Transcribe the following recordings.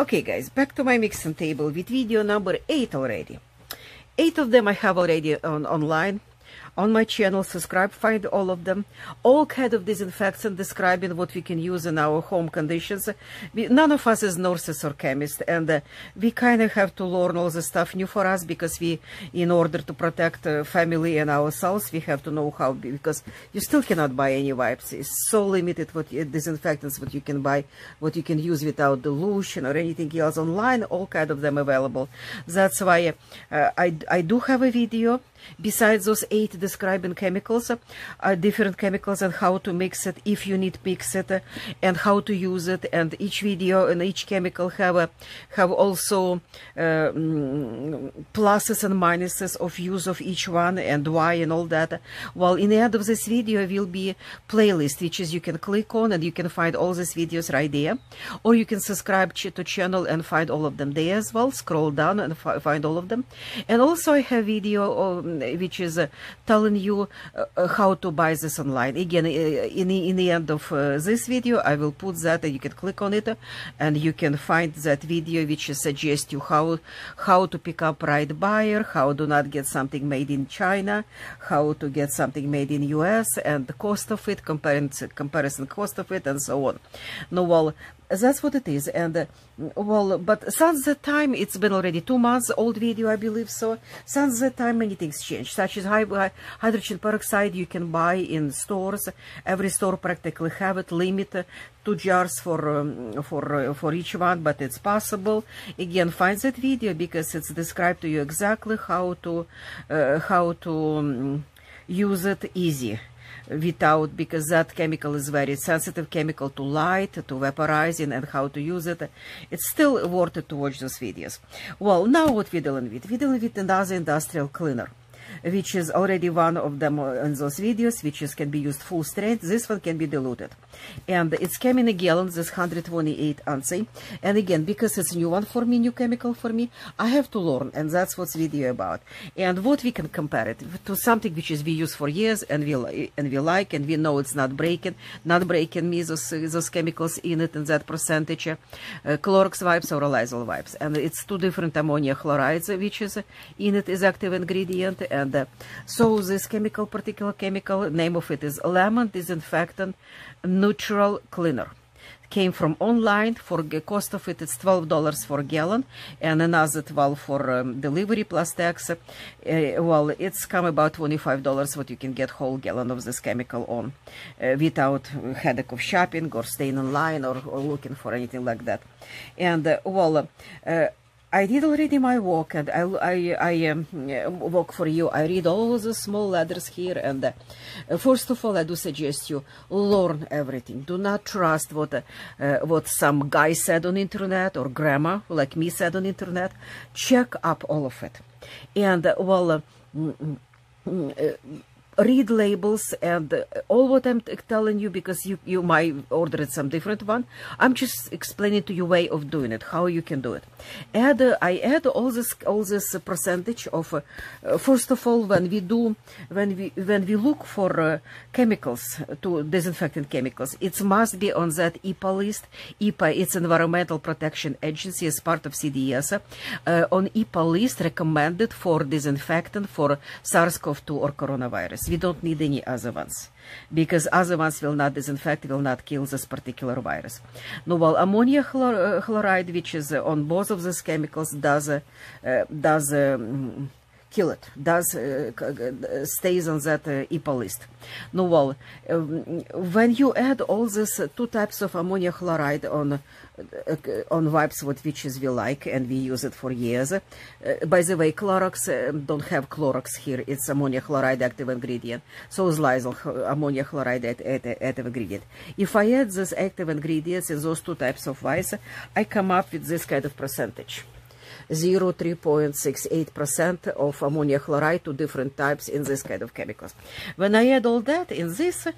Okay guys, back to my mixing table with video number 8 already. 8 of them I have already online on my channel. Subscribe, find all of them. All kind of disinfectants describing what we can use in our home conditions. None of us is nurses or chemists, and we kind of have to learn all the stuff new for us, because we, in order to protect family and ourselves, we have to know how, because you still cannot buy any wipes. It's so limited what disinfectants what you can buy, what you can use without dilution or anything else. Online, all kind of them available. That's why I do have a video besides those 8 describing chemicals, different chemicals, and how to mix it if you need to mix it, and how to use it. And each video and each chemical have also pluses and minuses of use of each one and why and all that. Well, in the end of this video will be a playlist, which is you can click on and you can find all these videos right there, or you can subscribe to channel and find all of them there as well. Scroll down and find all of them. And also I have video which is telling you how to buy this online. Again, in the end of this video, I will put that, and you can click on it, and you can find that video which suggests you how to pick up right buyer, how do not get something made in China, how to get something made in US, and the cost of it, comparison cost of it, and so on. No, well, that's what it is. And well, but since that time, it's been already 2 months old video, I believe so. Since that time, many things changed, such as hydrogen peroxide you can buy in stores. Every store practically have it. Limit 2 jars for each one, but it's possible. Again, find that video, because it's described to you exactly how to use it easy. Without, because that chemical is very sensitive chemical to light, to vaporizing, and how to use it. It's still worth it to watch those videos. Well, now what we're dealing with? We're dealing with another industrial cleaner, which is already one of them in those videos, which can be used full strength. This one can be diluted, and it's came in a gallon, this 128 ounce. And again, because it's a new one for me, new chemical for me, I have to learn, and that's what's video about. And what we can compare it to something which is we use for years, and we like, and we know it's not breaking me those chemicals in it, and that percentage, Clorox wipes or Lysol wipes, and it's 2 different ammonia chlorides which is in it, is active ingredient. And so this particular chemical, name of it is Lemon Disinfectant Neutral Cleaner. Came from online. For the cost of it, it's $12 for a gallon, and another $12 for delivery plus tax. Well, it's come about $25 what you can get whole gallon of this chemical on, without headache of shopping or staying in line or looking for anything like that. And well, I did already my work, and I work for you. I read all the small letters here, and first of all, I do suggest you learn everything. Do not trust what some guy said on internet, or grandma like me said on internet. Check up all of it, and well, read labels and all what I'm telling you, because you might order some different one. I'm just explaining to you way of doing it, how you can do it. I add all this percentage of first of all, when we look for chemicals, to disinfectant chemicals, it must be on that EPA list. EPA, it's Environmental Protection Agency, as part of CDS, on EPA list recommended for disinfectant for SARS-CoV-2 or coronavirus. We don't need any other ones, because other ones will not disinfect, will not kill this particular virus. No, well, ammonia chloride, which is on both of these chemicals, does kill it, stays on that EPA list. No, well, when you add all these 2 types of ammonia chloride on wipes, which is we like, and we use it for years. By the way, Clorox don't have Clorox here. It's ammonia chloride active ingredient. So is Lysol ammonia chloride active ingredient. If I add these active ingredients in those 2 types of wipes, I come up with this kind of percentage. 3.68% of ammonia chloride to different types in this kind of chemicals. When I add all that in this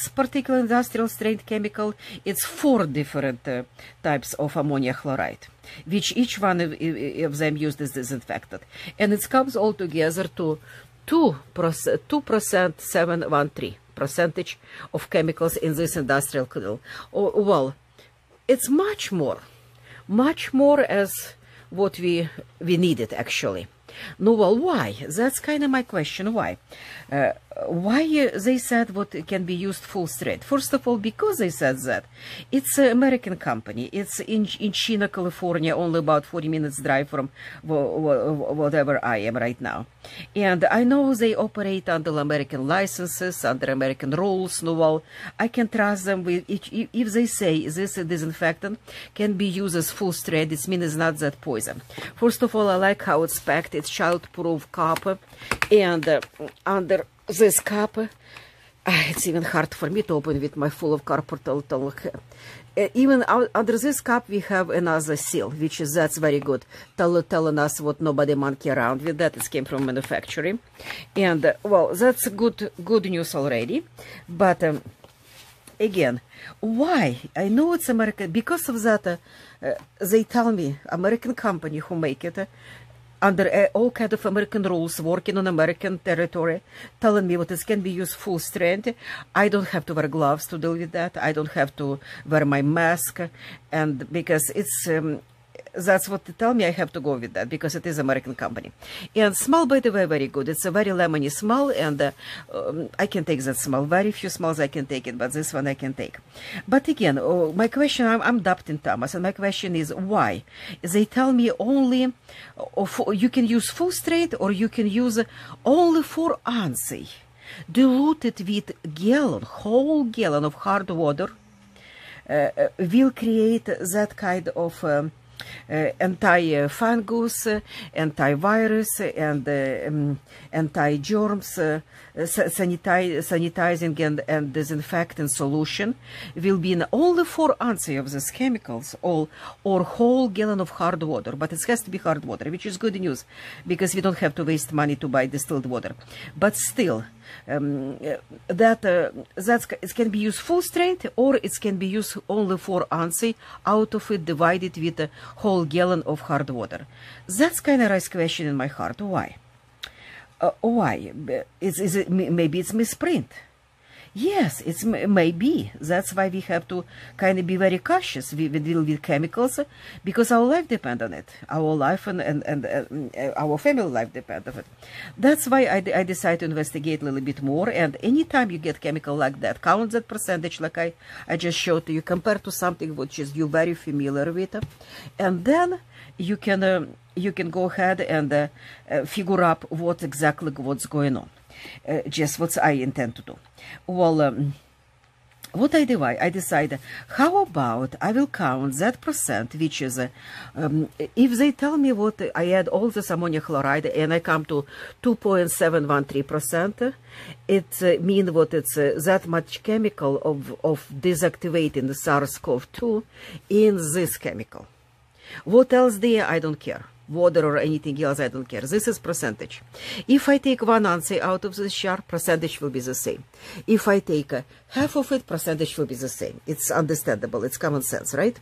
particular industrial strength chemical, it's 4 different types of ammonia chloride, which each one of them used as disinfectant, and it comes all together to 2.713 percentage of chemicals in this industrial cleaner. Well, it's much more much more as what we needed actually. No, well, why? That's kind of my question. Why? Why they said what can be used full strength? First of all, because they said that it's an American company. It's in Chino, California, only about 40 minutes drive from whatever I am right now. And I know they operate under American licenses, under American rules. No, well, I can trust them with if they say this disinfectant can be used as full strength. It means it's not that poison. First of all, I like how it's packed. It's child-proof cup, and under this cup, it's even hard for me to open with my full of cardboard. Even under this cup, we have another seal, which is that's very good, telling us what nobody monkey around with that. It came from manufacturing, and well, that's good news already. But again, why? I know it's American because of that. They tell me American company who make it. Under all kind of American rules, working on American territory, telling me what this can be used full strength. I don't have to wear gloves to deal with that. I don't have to wear my mask, and because it's that's what they tell me, I have to go with that because it is American company. And smell, by the way, very good. It's a very lemony smell, and I can take that smell. Very few smells I can take it, but this one I can take. But again, my question, I'm Dupton Thomas, and my question is why? They tell me only you can use full strength or you can use only 4 ounces, diluted with whole gallon of hard water, will create that kind of anti-fungus, antivirus, and anti-germs, sanitizing and disinfectant solution will be in only 4 ounces of these chemicals or whole gallon of hard water. But it has to be hard water, which is good news because we don't have to waste money to buy distilled water. But still, it can be used full strength or it can be used only 4 ounces out of it divided with a whole gallon of hard water. That's kind of raise question in my heart. Why? Why? Maybe it's misprint. Yes, it's maybe. That's why we have to kind of be very cautious. We deal with chemicals because our life depends on it. Our life and our family life depends on it. That's why I decided to investigate a little bit more. And anytime you get chemical like that, count that percentage like I just showed to you, compared to something which is you very familiar with, and then you can go ahead and figure out what's going on. Just what I intend to do. Well, what I do, I decide, how about I will count that percent, which is, if they tell me what I add all this ammonium chloride and I come to 2.713%, it means what it's that much chemical of deactivating the SARS-CoV-2 in this chemical. What else there, I don't care. Water or anything else, I don't care. This is percentage. If I take 1 ounce out of this jar, percentage will be the same. If I take half of it, percentage will be the same. It's understandable. It's common sense, right?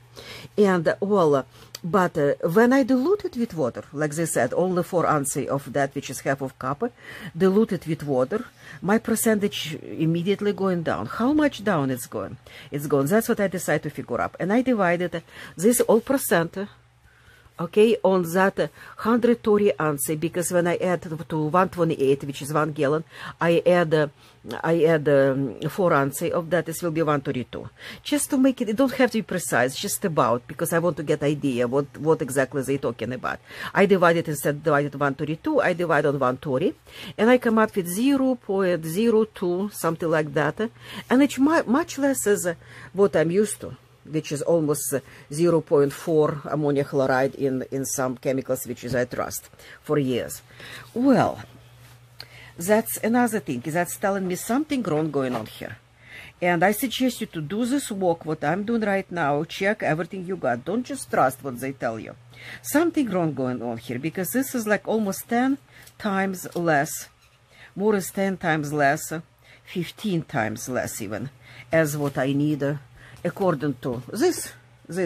And, well, but when I dilute it with water, like they said, only 4 ounces of that, which is half of cup, diluted with water, my percentage immediately going down. How much down it's going? It's going. That's what I decide to figure out. And I divided this all percent, okay, on that 130 ounces, because when I add to 128, which is 1 gallon, I add 4 ounces of that. This will be 132. Just to make it don't have to be precise, just about, because I want to get idea what exactly they're talking about. I divided, instead divided 132, I divide on 130, and I come up with 0.02, something like that, and it's much less as what I'm used to, which is almost 0.4 ammonia chloride in some chemicals, which is I trust for years. Well, that's another thing. That's telling me something wrong going on here. And I suggest you to do this work, what I'm doing right now. Check everything you got. Don't just trust what they tell you. Something wrong going on here, because this is like almost 10 times less, more than 10 times less, 15 times less even, as what I need according to this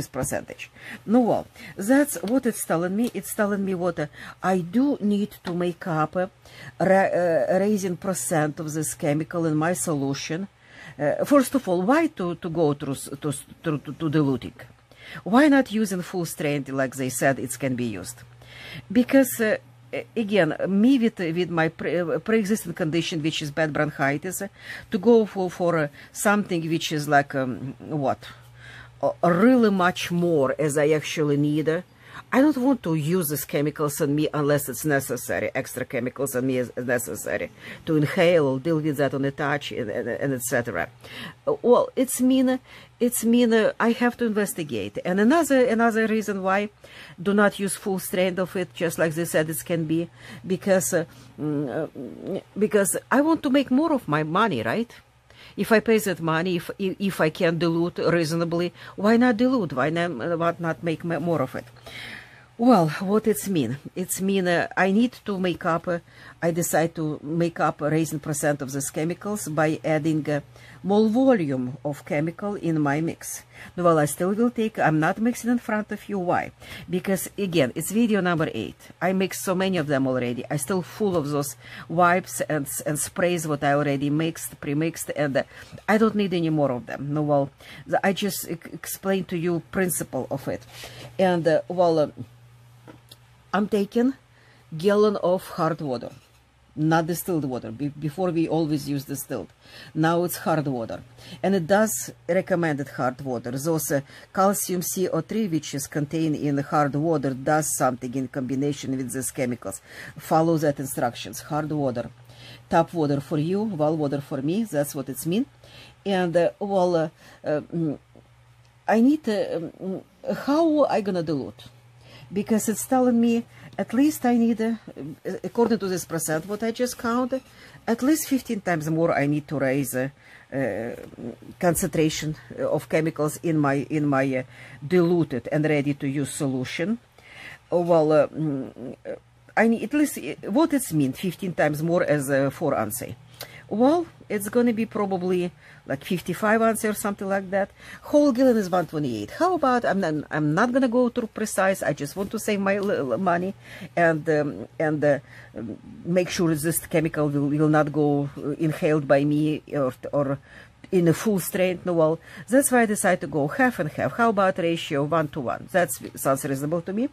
percentage. No, well, that's what it's telling me. It's telling me what I do need to make up raising percent of this chemical in my solution. First of all, why to go through to diluting? Why not use in full strength, like they said it can be used? Because again, me with my pre-existing condition, which is bad bronchitis, to go for something which is like really much more as I actually need. I don't want to use these chemicals on me unless it's necessary, extra chemicals on me is necessary, to inhale or deal with that on the touch, and etc. Well, it's mean I have to investigate. And another reason why do not use full strength of it, just like they said it can be, because I want to make more of my money, right? If I pay that money, if I can dilute reasonably, why not dilute? Why not make more of it? Well, what it's mean? It's mean I need to make up, I decide to make up raising percent of these chemicals by adding more volume of chemical in my mix. Well, I still will take, I'm not mixing in front of you. Why? Because again, it's video number 8. I mixed so many of them already. I still full of those wipes and sprays what I already mixed, pre-mixed, and I don't need any more of them. No, well, I just explained to you principle of it. And I'm taking gallon of hard water, not distilled water. Before we always use distilled. Now it's hard water. And it does recommended hard water. Those calcium CO3, which is contained in hard water, does something in combination with these chemicals. Follow that instructions. Hard water. Tap water for you, well water for me. That's what it's mean. And I need, how I gonna dilute? Because it's telling me at least I need, according to this percent, what I just counted, at least 15 times more I need to raise concentration of chemicals in my diluted and ready to use solution. Well, I need at least, what it's mean, 15 times more as 4 ounce. Well, it's going to be probably like 55 ounces or something like that. Whole gallon is 128. How about, I'm not going to go too precise. I just want to save my money and make sure this chemical will not go inhaled by me or in a full strength. No, well, that's why I decided to go half and half. How about ratio 1 to 1? That sounds reasonable to me.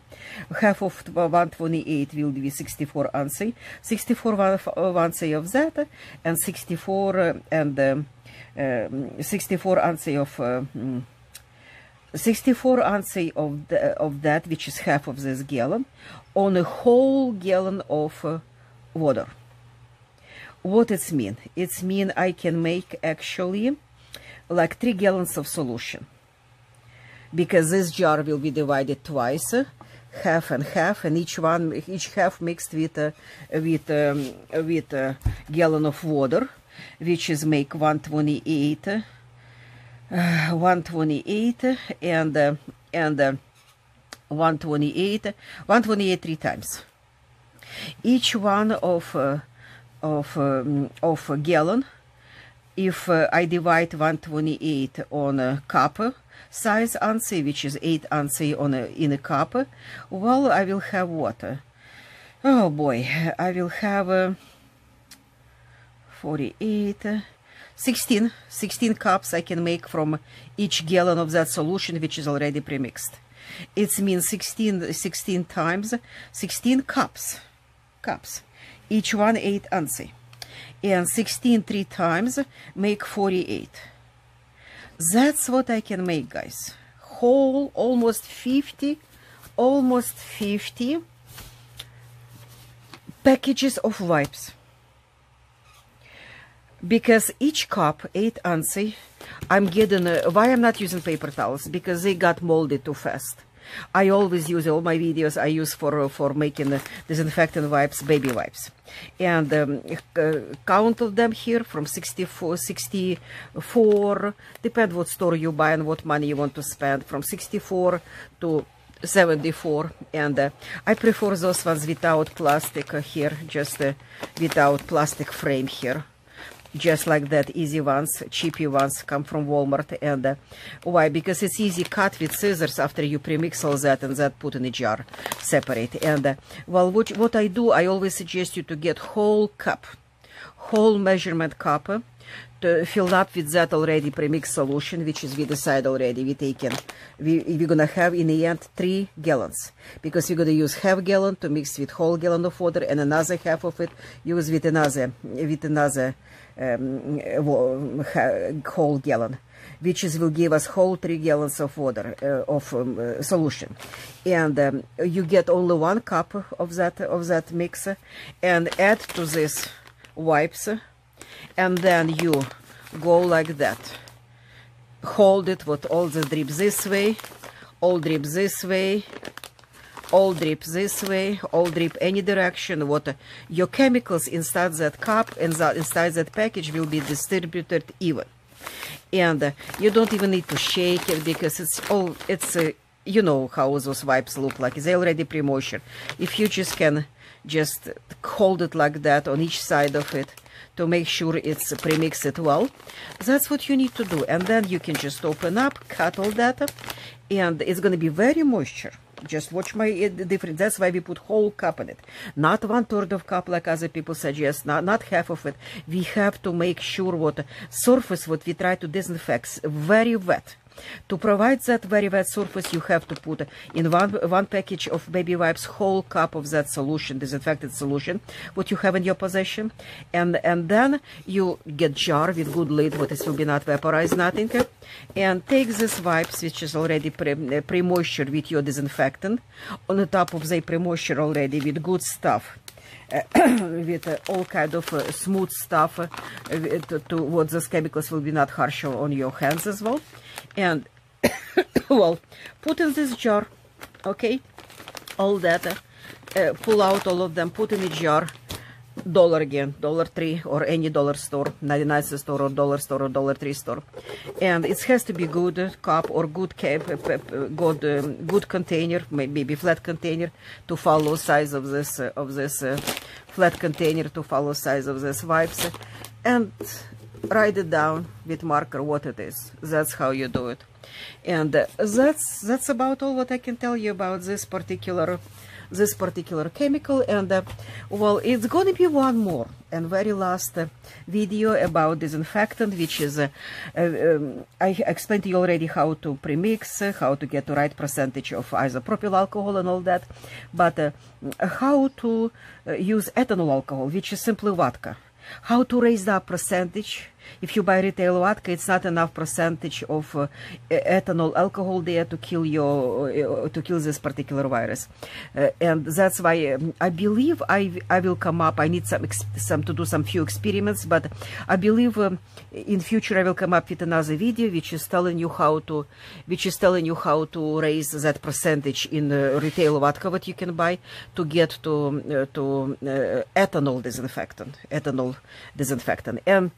Half of 128 will be 64 ounces. 64 ounces of that, and 64 64 ounces of 64 ounces of that, which is half of this gallon, on a whole gallon of water. What it's mean? It's mean I can make actually like 3 gallons of solution, because this jar will be divided twice, half and half, and each half mixed with a gallon of water, which is make 128 and 128 3 times. Each one of a gallon, if I divide 128 on a cup size ounce, which is 8 ounce in a cup, well, I will have water. Oh boy, I will have 48, 16 cups I can make from each gallon of that solution, which is already premixed. It means 16 times 16 cups. Each one 8 ounce, and 16 3 times make 48. That's what I can make, guys. Whole almost 50 packages of wipes, because each cup 8 ounce. I'm getting why I'm not using paper towels, because they got molded too fast. I always use, all my videos I use for making disinfectant wipes, baby wipes. And count of them here from 64, depend what store you buy and what money you want to spend, from 64 to 74. And I prefer those ones without plastic here, just without plastic frame here. Just like that, easy ones, cheapy ones come from Walmart. And why? Because it's easy cut with scissors after you premix all that and that put in a jar, separate. And well, what I do, I always suggest you to get whole cup, whole measurement cup, filled up with that already premixed solution, which is we decide already we're gonna have in the end 3 gallons, because you're gonna use half gallon to mix with whole gallon of water, and another half of it use with another whole gallon, which will give us whole 3 gallons of water solution. And you get only 1 cup of that mixer, and add to this wipes, and then you go like that, hold it with all the drips this way, all drips this way, all drip this way, all drip any direction. What your chemicals inside that cup and inside that package will be distributed even. And you don't even need to shake it, because you know how those wipes look like. They already pre-moisture. If you just can just hold it like that on each side of it to make sure it's pre-mixed it well, that's what you need to do. And then you can just open up, cut all that, and it's going to be very moisture. Just watch my difference. That's why we put whole cup in it, not 1/3 of cup like other people suggest, not half of it. We have to make sure what surface what we try to disinfect very wet. To provide that very wet surface, you have to put in one package of baby wipes whole cup of that solution, disinfected solution, what you have in your possession, and then you get jar with good lid, what it will be not vaporize nothing, and take this wipes, which is already pre-moisture with your disinfectant, on the top of the pre-moisture already with good stuff. With all kind of smooth stuff to what those chemicals will be not harsh on your hands as well. And well, put in this jar, okay, all that, pull out all of them, put in a jar, $1 again, $3 or any dollar store, 99 cent store or dollar store or $3 store, and it has to be good cup or good good container, maybe flat container to follow size of this flat container to follow size of this wipes, and write it down with marker what it is. That's how you do it, and that's about all what I can tell you about this particular chemical. And well, it's going to be one more and very last video about disinfectant, which is I explained to you already how to premix, how to get the right percentage of isopropyl alcohol and all that, but how to use ethanol alcohol, which is simply vodka. How to raise the percentage. If you buy retail vodka, it's not enough percentage of ethanol alcohol there to kill this particular virus, and that's why I believe I will come up. I need some to do some few experiments, but I believe in future I will come up with another video which is telling you how to raise that percentage in retail vodka what you can buy to get to ethanol disinfectant. And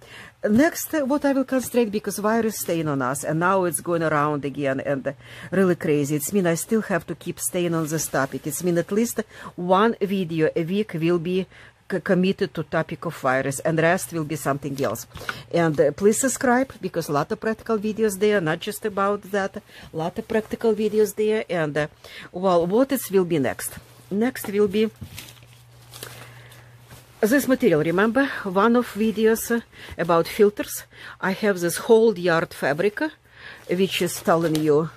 next, what I will concentrate, because virus staying on us, and now it's going around again and really crazy. It's mean I still have to keep staying on this topic. It's mean at least one video a week will be committed to topic of virus, and rest will be something else. And please subscribe, because a lot of practical videos there, not just about that, a lot of practical videos there. And well, what it will be next? Next will be this material. Remember one of videos about filters? I have this whole yard fabric, which is telling you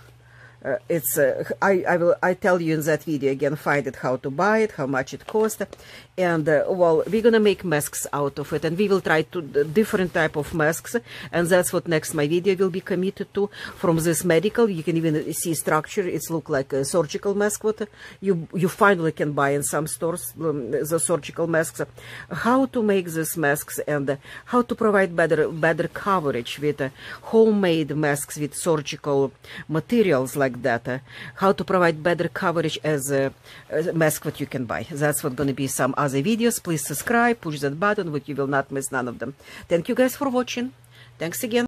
it's I tell you in that video again, find it, how to buy it, how much it costs, and well, we're gonna make masks out of it, and we will try to different type of masks, and that's what next my video will be committed to. From this medical, you can even see structure. It's look like a surgical mask. What you finally can buy in some stores, the surgical masks. How to make these masks, and how to provide better coverage with homemade masks with surgical materials like that, how to provide better coverage as a mask what you can buy. That's what going to be some other videos. Please subscribe, push that button, what you will not miss none of them. Thank you guys for watching. Thanks again.